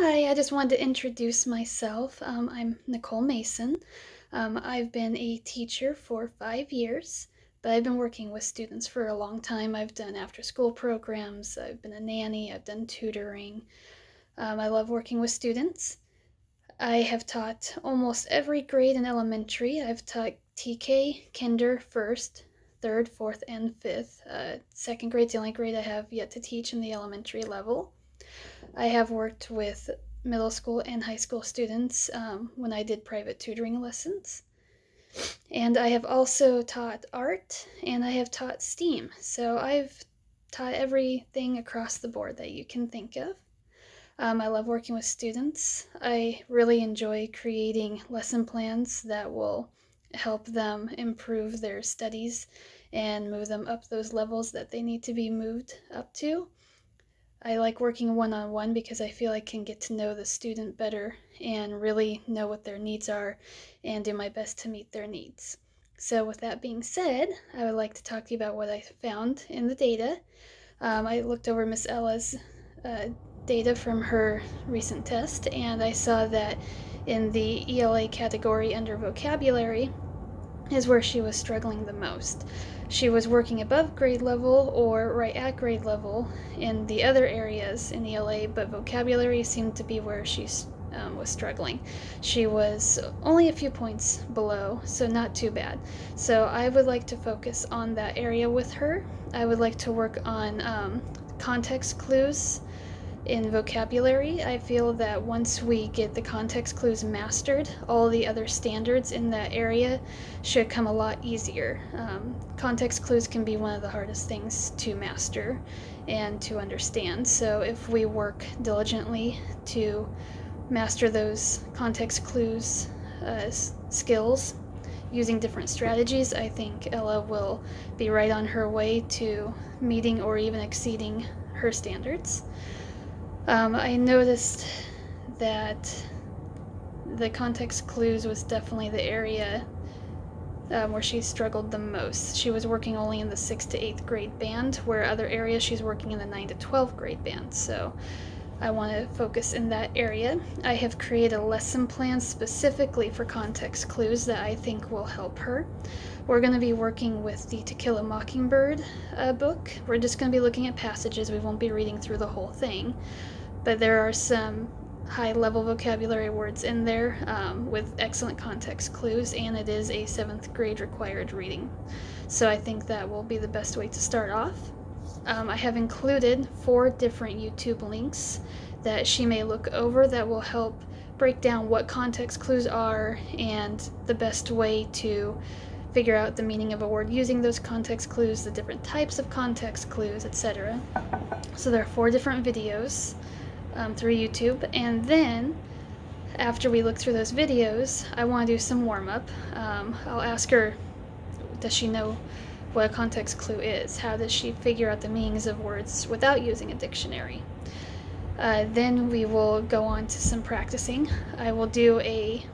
Hi, I just wanted to introduce myself. I'm Nicole Mason. I've been a teacher for 5 years, but I've been working with students for a long time. I've done after school programs, I've been a nanny, I've done tutoring. I love working with students. I have taught almost every grade in elementary. I've taught TK, Kinder, first, third, fourth, and fifth. Second grade's the only grade I have yet to teach in the elementary level. I have worked with middle school and high school students when I did private tutoring lessons. And I have also taught art and I have taught STEAM. So I've taught everything across the board that you can think of. I love working with students. I really enjoy creating lesson plans that will help them improve their studies and move them up those levels that they need to be moved up to. I like working one-on-one because I feel I can get to know the student better and really know what their needs are and do my best to meet their needs. So with that being said, I would like to talk to you about what I found in the data. I looked over Miss Ella's uh, data from her recent test, and I saw that in the ELA category under vocabulary is where she was struggling the most. She was working above grade level or right at grade level in the other areas in ELA, but vocabulary seemed to be where she was struggling. She was only a few points below, so not too bad. So I would like to focus on that area with her. I would like to work on context clues in vocabulary. I feel that once we get the context clues mastered, all the other standards in that area should come a lot easier. Context clues can be one of the hardest things to master and to understand. So if we work diligently to master those context clues skills using different strategies, I think Ella will be right on her way to meeting or even exceeding her standards. I noticed that the context clues was definitely the area where she struggled the most. She was working only in the 6th to 8th grade band, where other areas she's working in the 9th to 12th grade band. So I want to focus in that area. I have created a lesson plan specifically for context clues that I think will help her. We're going to be working with the To Kill a Mockingbird book. We're just going to be looking at passages. We won't be reading through the whole thing. But there are some high-level vocabulary words in there with excellent context clues, and it is a 7th grade required reading. So I think that will be the best way to start off. I have included 4 different YouTube links that she may look over that will help break down what context clues are and the best way to figure out the meaning of a word using those context clues, the different types of context clues, etc. So there are 4 different videos through YouTube, and then after we look through those videos, I want to do some warm-up. I'll ask her, does she know what a context clue is? How does she figure out the meanings of words without using a dictionary? Then we will go on to some practicing. I will do a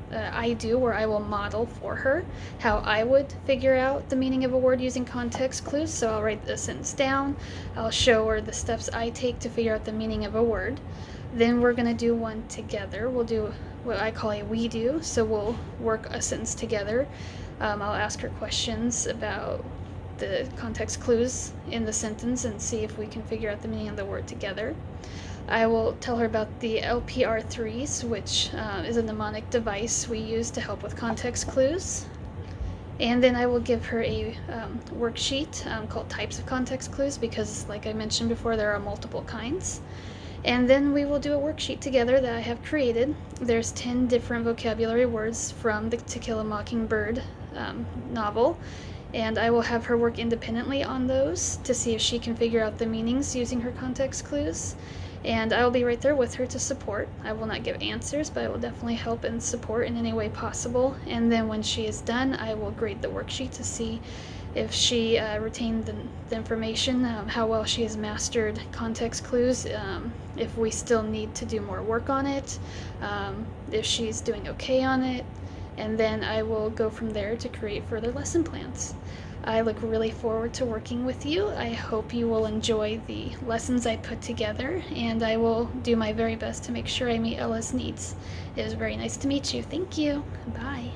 where I will model for her how I would figure out the meaning of a word using context clues. So I'll write the sentence down, I'll show her the steps I take to figure out the meaning of a word. Then we're going to do one together. We'll do what I call a we do, so we'll work a sentence together. I'll ask her questions about the context clues in the sentence and see if we can figure out the meaning of the word together. I will tell her about the LPR3s, which is a mnemonic device we use to help with context clues. And then I will give her a worksheet called Types of Context Clues because, like I mentioned before, there are multiple kinds. And then we will do a worksheet together that I have created. There's 10 different vocabulary words from the To Kill a Mockingbird novel, and I will have her work independently on those to see if she can figure out the meanings using her context clues. And I will be right there with her to support. I will not give answers, but I will definitely help and support in any way possible. And then when she is done, I will grade the worksheet to see if she retained the information, how well she has mastered context clues, if we still need to do more work on it, if she's doing okay on it, and then I will go from there to create further lesson plans. I look really forward to working with you. I hope you will enjoy the lessons I put together, and I will do my very best to make sure I meet Ella's needs. It was very nice to meet you. Thank you. Bye.